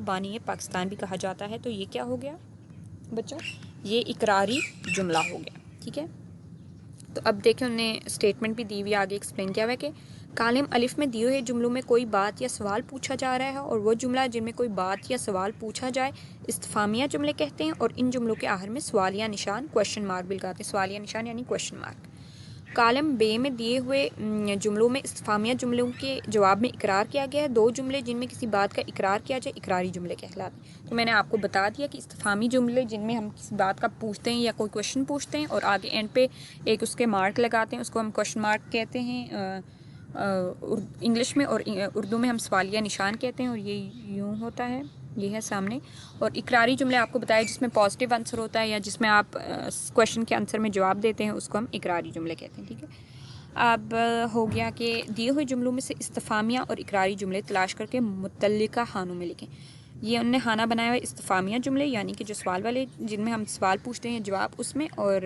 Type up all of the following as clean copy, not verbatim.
بانی پاکستان بھی کہا جاتا ہے. تو یہ کیا ہو گیا بچوں؟ یہ اقراری جملہ ہو گیا. ٹھیک ہے. تو اب دیکھیں انہوں نے اسٹیٹمنٹ بھی دی ہوئی آگے ایکسپلین کیا ہوا ہے کہ کالم الف میں دیے ہوئے جملوں میں کوئی بات یا سوال پوچھا جا رہا ہے اور وہ جملہ جن میں کوئی بات یا سوال پوچھا جائے استفہامیہ جملے کہتے ہیں اور ان جملوں کے آخر میں سوالیہ نشان کوشچن مارک بھی لگاتے ہیں. سوالیہ نشان یعنی کوشچن مارک. کالم بے میں دیے ہوئے جملوں میں استفہامیہ جملوں کے جواب میں اقرار کیا گیا ہے. دو جملے جن میں کسی بات کا اقرار کیا جائے اقراری جملے کہلاتے ہیں. تو میں نے آپ کو بتا دیا کہ استفہامی جملے جن میں ہم کسی بات کا پوچھتے ہیں یا کوئی کوشچن پوچھتے ہیں اور آگے اینڈ پہ ایک اس کے مارک لگاتے ہیں اس کو ہم کوشچن مارک کہتے ہیں انگلش میں, اور اردو میں ہم سوالیہ نشان کہتے ہیں. اور یہ یوں ہوتا ہے, یہ ہے سامنے. اور اقراری جملے آپ کو بتایا جس میں پازیٹیو آنسر ہوتا ہے یا جس میں آپ کویشچن کے آنسر میں جواب دیتے ہیں اس کو ہم اقراری جملے کہتے ہیں. ٹھیک ہے. اب ہو گیا کہ دیے ہوئے جملوں میں سے استفہامیہ اور اقراری جملے تلاش کر کے متعلقہ خانوں میں لکھیں. یہ انہوں نے خانہ بنایا ہوا ہے استفہامیہ جملے یعنی کہ جو سوال والے جن میں ہم سوال پوچھتے ہیں جواب اس میں, اور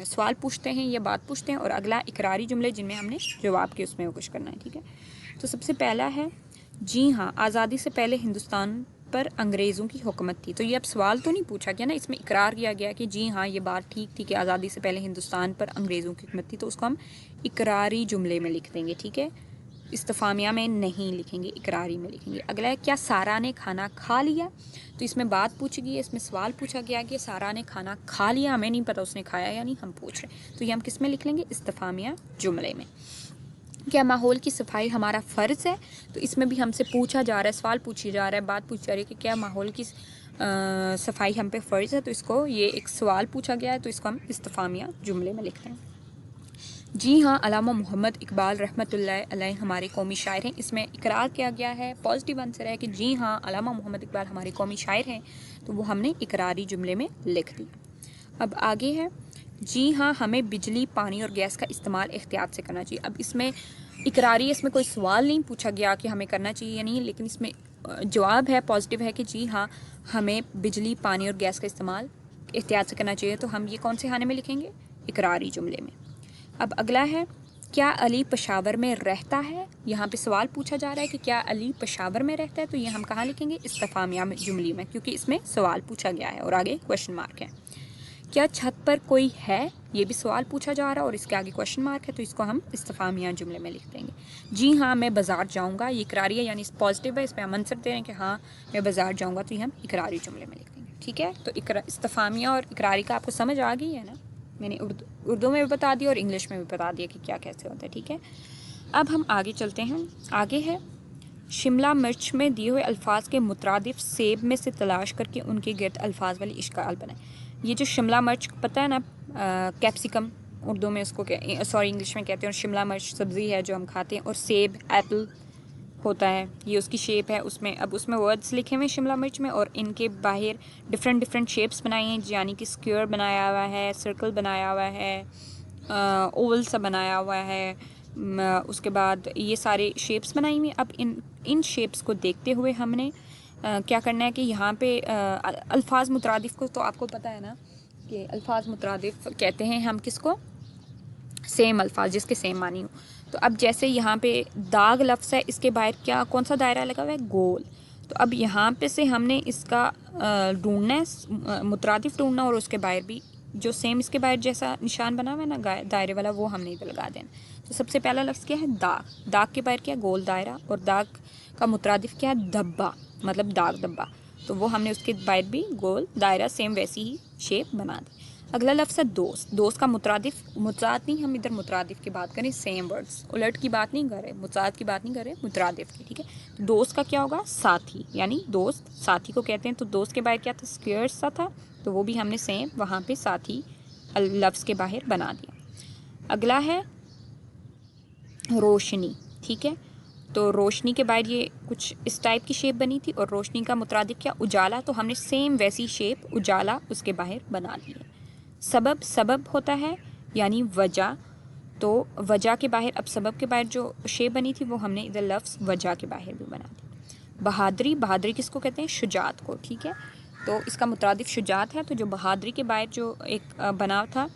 سوال پوچھتے ہیں یا بات پوچھتے ہیں, اور اگلا اقراری جملے جن میں ہم نے جواب کے اس میں وہ کچھ کرنا ہے. ٹھیک ہے. تو سب سے پہلا ہے جی ہاں آزادی سے پہلے ہندوستان پر انگریزوں کی حکومت تھی. تو یہ اب سوال تو نہیں پوچھا گیا نا, اس میں اقرار کیا گیا کہ جی ہاں یہ بات ٹھیک تھی کہ آزادی سے پہلے ہندوستان پر انگریزوں کی حکومت تھی. تو اس کو ہم اقراری جملے میں لکھ دیں گے. ٹھیک ہے. استفہامیہ میں نہیں لکھیں گے, اقراری میں لکھیں گے. اگلا ہے کیا سارا نے کھانا کھا لیا؟ تو اس میں بات پوچھی گئی ہے, اس میں سوال پوچھا گیا کہ سارا نے کھانا کھا لیا. ہمیں نہیں پتہ اس نے کھایا یا نہیں, ہم پوچھ رہے ہیں. تو یہ ہم کس میں لکھ لیں گے؟ استفہامیہ جملے میں. کیا ماحول کی صفائی ہمارا فرض ہے؟ تو اس میں بھی ہم سے پوچھا جا رہا ہے, سوال پوچھی جا رہا ہے, بات پوچھی جا رہی ہے کہ کیا ماحول کی صفائی ہم پہ فرض ہے. تو اس کو یہ ایک سوال پوچھا گیا ہے تو اس کو ہم استفہامیہ جملے میں لکھتے ہیں. جی ہاں علامہ محمد اقبال رحمۃ اللہ علیہ ہمارے قومی شاعر ہیں. اس میں اقرار کیا گیا ہے, پازیٹیو آنسر ہے کہ جی ہاں علامہ محمد اقبال ہمارے قومی شاعر ہیں. تو وہ ہم نے اقراری جملے میں لکھ دی. اب آگے ہے جی ہاں ہمیں بجلی پانی اور گیس کا استعمال احتیاط سے کرنا چاہیے. اب اس میں اقراری, اس میں کوئی سوال نہیں پوچھا گیا کہ ہمیں کرنا چاہیے یا نہیں, لیکن اس میں جواب ہے پازیٹیو ہے کہ جی ہاں ہمیں بجلی پانی اور گیس کا استعمال احتیاط سے کرنا چاہیے. تو ہم یہ کون سے خانے میں لکھیں گے؟ اقراری جملے میں. اب اگلا ہے کیا علی پشاور میں رہتا ہے؟ یہاں پہ سوال پوچھا جا رہا ہے کہ کیا علی پشاور میں رہتا ہے. تو یہ ہم کہاں لکھیں گے؟ استفہامیہ جملے میں, کیونکہ اس میں سوال پوچھا گیا ہے اور آگے کویشچن مارک ہے. کیا چھت پر کوئی ہے؟ یہ بھی سوال پوچھا جا رہا ہے اور اس کے آگے کویشچن مارک ہے. تو اس کو ہم استفہامیہ جملے میں لکھ دیں گے. جی ہاں میں بازار جاؤں گا, یہ اقراری ہے یعنی پازیٹیو ہے, اس پہ ہم آنسر دے رہے ہیں کہ ہاں میں بازار جاؤں گا. تو یہ ہم اقراری جملے میں لکھ دیں گے. ٹھیک ہے. تو استفہامیہ اور اقراری کا آپ کو سمجھ آ گئی ہے نا. میں نے اردو میں بھی بتا دیا اور انگلش میں بھی بتا دیا کہ کیا کیسے ہوتا ہے. ٹھیک ہے. اب ہم آگے چلتے ہیں. آگے ہے شملہ مرچ میں دیے ہوئے الفاظ کے مترادف سیب میں سے تلاش کر کے ان کے گرد الفاظ والی اشکال بنائیں. یہ جو شملہ مرچ پتہ ہے نا, کیپسیکم اردو میں اس کو انگلش میں کہتے ہیں, اور شملہ مرچ سبزی ہے جو ہم کھاتے ہیں, اور سیب ایپل ہوتا ہے, یہ اس کی شیپ ہے. اس میں اب اس میں ورڈز لکھے ہوئے ہیں شملہ مرچ میں, اور ان کے باہر ڈفرینٹ شیپس بنائی ہیں, یعنی کہ اسکوئر بنایا ہوا ہے, سرکل بنایا ہوا ہے, اوول سا بنایا ہوا ہے. اس کے بعد یہ سارے شیپس بنائی ہوئی. اب ان شیپس کو دیکھتے ہوئے ہم نے کیا کرنا ہے کہ یہاں پہ الفاظ مترادف کو تو آپ کو پتہ ہے نا کہ الفاظ مترادف کہتے ہیں ہم کس کو؟ سیم الفاظ جس کے سیم معنی ہو. تو اب جیسے یہاں پہ داغ لفظ ہے, اس کے باہر کون سا دائرہ لگا ہوا ہے؟ گول. تو اب یہاں پہ سے ہم نے اس کا ڈھونڈنا ہے, مترادف ڈھونڈنا, اور اس کے باہر بھی جو سیم اس کے باہر جیسا نشان بنا ہوا ہے نا دائرے والا, وہ ہم نے ادھر لگا دینا. تو سب سے پہلا لفظ کیا ہے؟ داغ. داغ کے باہر کیا؟ گول دائرہ. اور داغ کا مترادف کیا ہے؟ دھبا, مطلب داغ دھبا. تو وہ ہم نے اس کے باہر بھی گول دائرہ سیم ویسی ہی شیپ بنا دی. اگلا لفظ ہے دوست. دوست کا مترادف, متراد نہیں, ہم ادھر مترادف کی بات کریں, سیم ورڈز, الٹ کی بات نہیں کر رہے, متراد کی بات نہیں کر رہے, مترادف کی. ٹھیک ہے. دوست کا کیا ہوگا؟ ساتھی, یعنی دوست ساتھی کو کہتے ہیں. تو دوست کے باہر کیا تھا؟ اسکوئر سا تھا, تو وہ بھی ہم نے سیم وہاں پہ ساتھی لفظ کے باہر بنا دیا. اگلا ہے روشنی. ٹھیک ہے. تو روشنی کے باہر یہ کچھ اس ٹائپ کی شیپ بنی تھی, اور روشنی کا مترادف کیا؟ اجالا. تو ہم نے سیم ویسی شیپ اجالا اس کے باہر بنا دی ہے. سبب ہوتا ہے یعنی وجہ. تو وجہ کے باہر, اب سبب کے باہر جو شیپ بنی تھی وہ ہم نے ادھر لفظ وجہ کے باہر بھی بنا دی. بہادری. بہادری کس کو کہتے ہیں؟ شجاعت کو. ٹھیک ہے. تو اس کا مترادف شجاعت ہے, تو جو بہادری کے باہر جو ایک بنا تھا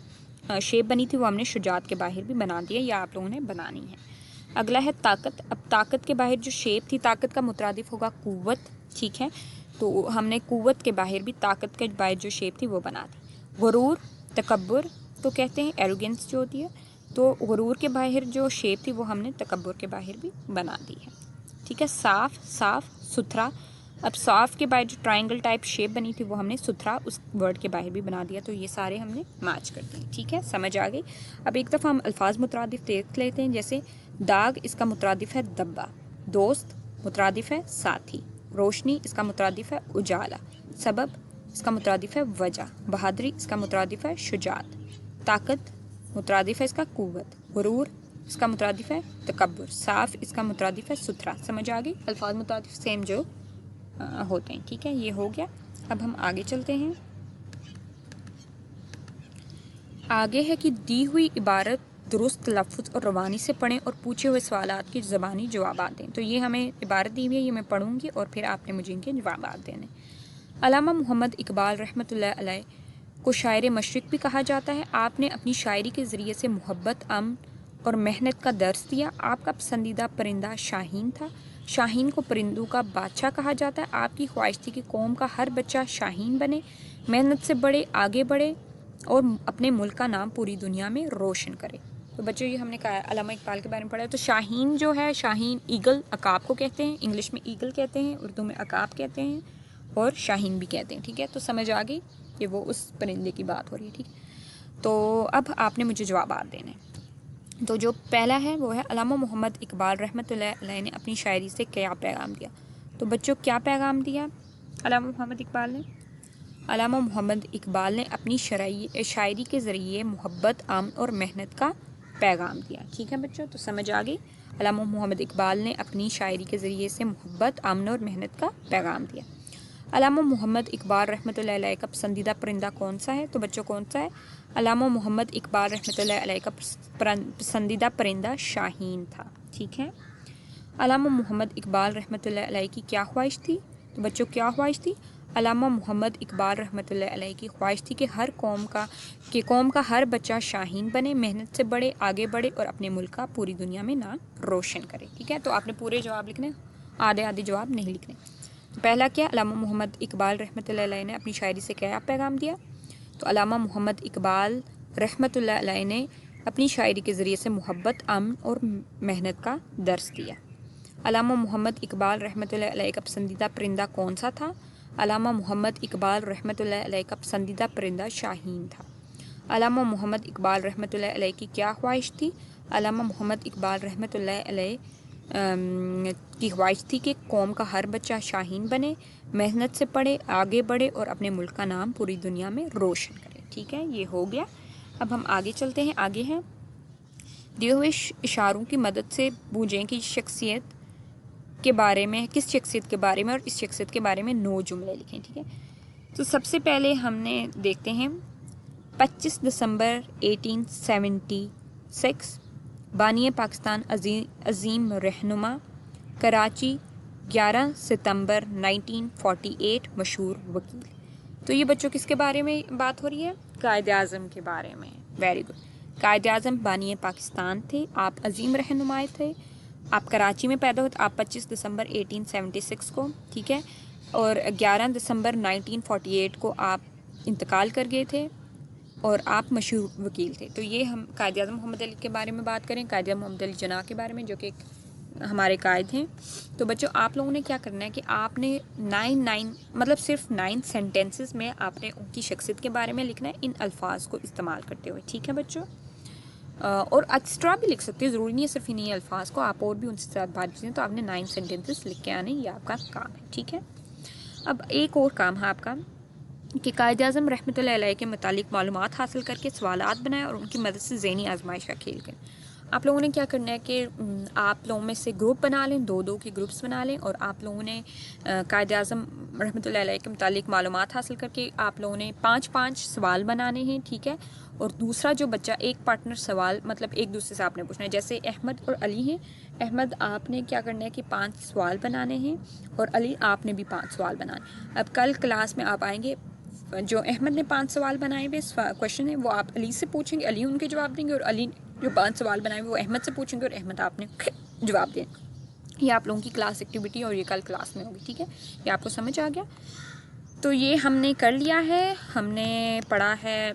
شیپ بنی تھی وہ ہم نے شجاعت کے باہر بھی بنا دی ہے, یا آپ لوگوں نے بنانی ہے. اگلا ہے طاقت. اب طاقت کے باہر جو شیپ تھی, طاقت کا مترادف ہوگا قوت. ٹھیک ہے. تو ہم نے قوت کے باہر بھی طاقت کے باہر جو شیپ تھی وہ بنا دی. غرور تکبر کو کہتے ہیں، ایروگینس جو ہوتی ہے، تو غرور کے باہر جو شیپ تھی وہ ہم نے تکبر کے باہر بھی بنا دی ہے. ٹھیک ہے. صاف ستھرا، اب صاف کے باہر جو ٹرائنگل ٹائپ شیپ بنی تھی وہ ہم نے ستھرا اس ورڈ کے باہر بھی بنا دیا. تو یہ سارے ہم نے میچ کر دیے. ٹھیک ہے، سمجھ آ گئی. اب ایک دفعہ ہم الفاظ مترادف دیکھ لیتے ہیں. جیسے داغ، اس کا مترادف ہے دبا. دوست مترادف ہے ساتھی. روشنی، اس کا مترادف ہے اجالا. سبب، اس کا مترادف ہے وجہ. بہادری، اس کا مترادف ہے شجاعت. طاقت مترادف ہے اس کا قوت. غرور، اس کا مترادف ہے تکبر. صاف، اس کا مترادف ہے ستھرا. سمجھ آ گئی. الفاظ مترادف سیم جو ہوتے ہیں. ٹھیک ہے، یہ ہو گیا. اب ہم آگے چلتے ہیں. آگے ہے کہ دی ہوئی عبارت درست لفظ اور روانی سے پڑھیں اور پوچھے ہوئے سوالات کی زبانی جوابات دیں. تو یہ ہمیں عبارت دی ہوئی ہے، یہ میں پڑھوں گی اور پھر آپ نے مجھے ان کے جوابات دینے. علامہ محمد اقبال رحمۃ اللہ علیہ کو شاعر مشرق بھی کہا جاتا ہے. آپ نے اپنی شاعری کے ذریعے سے محبت، امن اور محنت کا درس دیا. آپ کا پسندیدہ پرندہ شاہین تھا. شاہین کو پرندوں کا بادشاہ کہا جاتا ہے. آپ کی خواہش تھی کہ قوم کا ہر بچہ شاہین بنے، محنت سے بڑھے، آگے بڑھے اور اپنے ملک کا نام پوری دنیا میں روشن کرے. تو بچوں یہ ہم نے کہا علامہ اقبال کے بارے میں پڑھا ہے. تو شاہین جو ہے، شاہین ایگل، عقاب کو کہتے ہیں. انگلش میں ایگل کہتے ہیں، اردو میں عقاب کہتے ہیں اور شاہین بھی کہتے ہیں. ٹھیک ہے، تو سمجھ آ گئی کہ وہ اس پرندے کی بات ہو رہی ہے. ٹھیک ہے، تو اب آپ نے مجھے جوابات دینے. تو جو پہلا ہے وہ ہے علامہ محمد اقبال رحمۃ اللہ علیہ نے اپنی شاعری سے کیا پیغام دیا. تو بچوں کیا پیغام دیا علامہ محمد اقبال نے؟ علامہ محمد اقبال نے اپنی شاعری کے ذریعے محبت، امن اور محنت کا پیغام دیا. ٹھیک ہے بچوں، تو سمجھ آ گئی. علامہ محمد اقبال نے اپنی شاعری کے ذریعے سے محبت، امن اور محنت کا پیغام دیا. علامہ محمد اقبال رحمۃ اللہ علیہ کا پسندیدہ پرندہ کون سا ہے؟ تو بچوں کون سا ہے؟ علامہ محمد اقبال رحمۃ اللہ علیہ کا پسندیدہ پرندہ شاہین تھا. ٹھیک ہے. علامہ محمد اقبال رحمۃ اللہ علیہ کی کیا خواہش تھی؟ تو بچوں کیا خواہش تھی؟ علامہ محمد اقبال رحمۃ اللہ علیہ کی خواہش تھی کہ قوم کا ہر بچہ شاہین بنے، محنت سے بڑھے، آگے بڑھے اور اپنے ملک کا پوری دنیا میں نام روشن کرے. ٹھیک ہے، تو آپ نے پورے جواب لکھنے، آدھے جواب نہیں لکھنے. تو پہلا کیا؟ علامہ محمد اقبال رحمۃ اللہ علیہ نے اپنی شاعری سے کیا پیغام دیا؟ تو علامہ محمد اقبال رحمۃ اللہ علیہ نے اپنی شاعری کے ذریعے سے محبت، امن اور محنت کا درس دیا. علامہ محمد اقبال رحمۃ اللہ علیہ کا پسندیدہ پرندہ کون سا تھا؟ علامہ محمد اقبال رحمۃ اللہ علیہ کا پسندیدہ پرندہ شاہین تھا. علامہ محمد اقبال رحمۃ اللہ علیہ کی کیا خواہش تھی؟ علامہ محمد اقبال رحمۃ اللہ علیہ کی خواہش تھی کہ قوم کا ہر بچہ شاہین بنے، محنت سے پڑھے، آگے بڑھے اور اپنے ملک کا نام پوری دنیا میں روشن کرے. ٹھیک ہے، یہ ہو گیا. اب ہم آگے چلتے ہیں. آگے ہیں دیے ہوئے اشاروں کی مدد سے بوجھیں کی شخصیت کے بارے میں، کس شخصیت کے بارے میں اور اس شخصیت کے بارے میں 9 جملے لکھیں. ٹھیک ہے، تو سب سے پہلے ہم نے دیکھتے ہیں 25 دسمبر 1876 بانی پاکستان عظیم رہنما. کراچی 11 ستمبر 1948 مشہور وکیل. تو یہ بچوں کس کے بارے میں بات ہو رہی ہے؟ قائد اعظم کے بارے میں. Very good. قائد اعظم بانی پاکستان تھے، آپ عظیم رہنما تھے، آپ کراچی میں پیدا ہوئے، آپ 25 دسمبر 1876 کو. ٹھیک ہے، اور 11 دسمبر 1948 کو آپ انتقال کر گئے تھے اور آپ مشہور وکیل تھے. تو یہ ہم قائد اعظم محمد علی کے بارے میں بات کریں، قائد اعظم محمد علی جناح کے بارے میں جو کہ ہمارے قائد ہیں. تو بچوں آپ لوگوں نے کیا کرنا ہے کہ آپ نے 9 صرف 9 سینٹینسز میں آپ نے ان کی شخصیت کے بارے میں لکھنا ہے ان الفاظ کو استعمال کرتے ہوئے. ٹھیک ہے بچوں، اور ایکسٹرا بھی لکھ سکتے ہیں، ضروری نہیں ہے صرف انہیں الفاظ کو، آپ اور بھی ان سے ساتھ بات کریں. تو آپ نے 9 سینٹینسز لکھ کے آنے، یہ آپ کا کام ہے. ٹھیک ہے، اب ایک اور کام ہے آپ کا کہ قائد اعظم رحمۃ اللہ علیہ کے متعلق معلومات حاصل کر کے سوالات بنائیں اور ان کی مدد سے ذہنی آزمائش کا کھیل کریں. آپ لوگوں نے کیا کرنا ہے کہ آپ لوگوں میں سے گروپ بنا لیں، 2 کے گروپس بنا لیں، اور آپ لوگوں نے قائد اعظم رحمۃ اللہ علیہ کے متعلق معلومات حاصل کر کے آپ لوگوں نے 5 سوال بنانے ہیں. ٹھیک ہے، اور دوسرا جو بچہ ایک پارٹنر سوال ایک دوسرے سے آپ نے پوچھنا ہے. جیسے احمد اور علی ہیں، احمد آپ نے کیا کرنا ہے کہ 5 سوال بنانے ہیں اور علی آپ نے بھی 5 سوال بنانے. اب کل کلاس میں آپ آئیں گے، جو احمد نے 5 سوال بنائے ہوئے کویشچن ہیں وہ آپ علی سے پوچھیں گے، علی ان کے جواب دیں گے، اور علی جو 5 سوال بنائے ہوئے وہ احمد سے پوچھیں گے اور احمد آپ نے جواب دیں. یہ آپ لوگوں کی کلاس ایکٹیویٹی اور یہ کل کلاس میں ہوگی. ٹھیک ہے, یہ آپ کو سمجھ آ گیا. تو یہ ہم نے کر لیا ہے. ہم نے پڑھا ہے